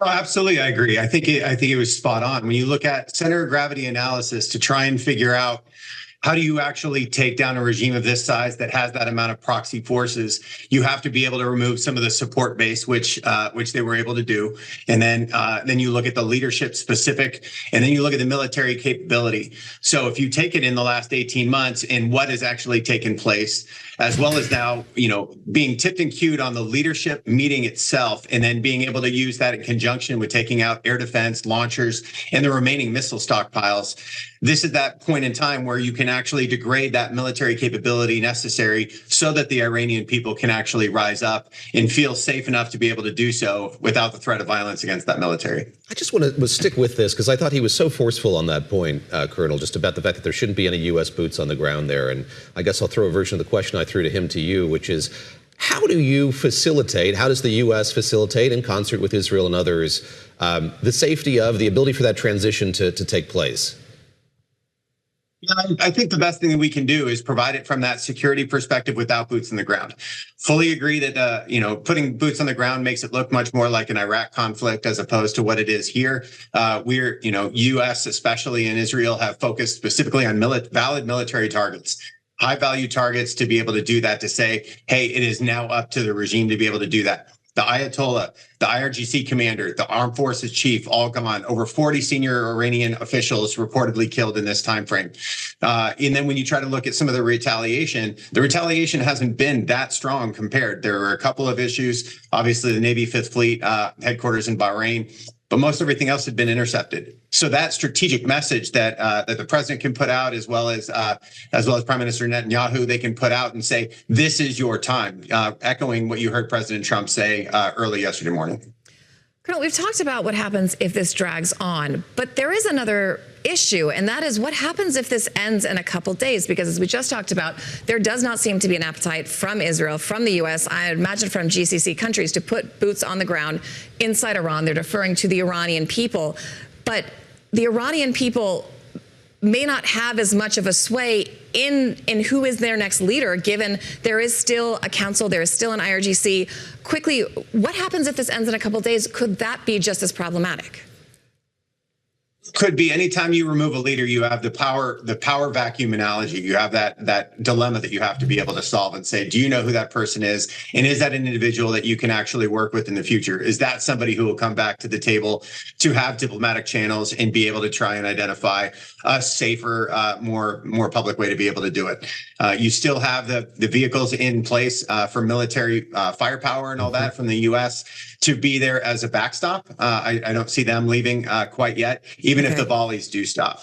Oh, absolutely, I agree. I think it was spot on. When you look at center of gravity analysis to try and figure out how do you actually take down a regime of this size that has that amount of proxy forces, you have to be able to remove some of the support base, which they were able to do, and then you look at the leadership specific, and then you look at the military capability. So if you take it in the last 18 months and what has actually taken place, as well as now, being tipped and cued on the leadership meeting itself, and then being able to use that in conjunction with taking out air defense launchers and the remaining missile stockpiles. This is that point in time where you can actually degrade that military capability necessary so that the Iranian people can actually rise up and feel safe enough to be able to do so without the threat of violence against that military. I just want to stick with this because I thought he was so forceful on that point, Colonel, just about the fact that there shouldn't be any U.S. boots on the ground there. And I guess I'll throw a version of the question I threw to him to you, which is, how do you facilitate, how does the U.S. facilitate in concert with Israel and others, the safety of the ability for that transition to take place? Yeah, I think the best thing that we can do is provide it from that security perspective without boots on the ground. Fully agree that putting boots on the ground makes it look much more like an Iraq conflict as opposed to what it is here. U.S. especially in Israel have focused specifically on valid military targets, high value targets, to be able to do that, to say, hey, it is now up to the regime to be able to do that. The Ayatollah, the IRGC commander, the armed forces chief, all gone. Over 40 senior Iranian officials reportedly killed in this time frame. And then when you try to look at some of the retaliation hasn't been that strong compared. There are a couple of issues. Obviously, the Navy Fifth Fleet headquarters in Bahrain, but most everything else had been intercepted. So that strategic message that the president can put out, as well as Prime Minister Netanyahu, they can put out and say, this is your time, echoing what you heard President Trump say early yesterday morning. Colonel, we've talked about what happens if this drags on, but there is another issue, and that is what happens if this ends in a couple days, because as we just talked about, there does not seem to be an appetite from Israel, from the U.S., I imagine from GCC countries, to put boots on the ground inside Iran. They're deferring to the Iranian people, but the Iranian people may not have as much of a sway in who is their next leader, given there is still a council, there is still an IRGC. Quickly, what happens if this ends in a couple of days? Could that be just as problematic? Could be. Anytime you remove a leader, you have the power vacuum analogy. You have that dilemma that you have to be able to solve and say, do you know who that person is? And is that an individual that you can actually work with in the future? Is that somebody who will come back to the table to have diplomatic channels and be able to try and identify a safer, more public way to be able to do it? You still have the vehicles in place for military firepower and all that from the U.S. to be there as a backstop. I don't see them leaving quite yet, even if the volleys do stop.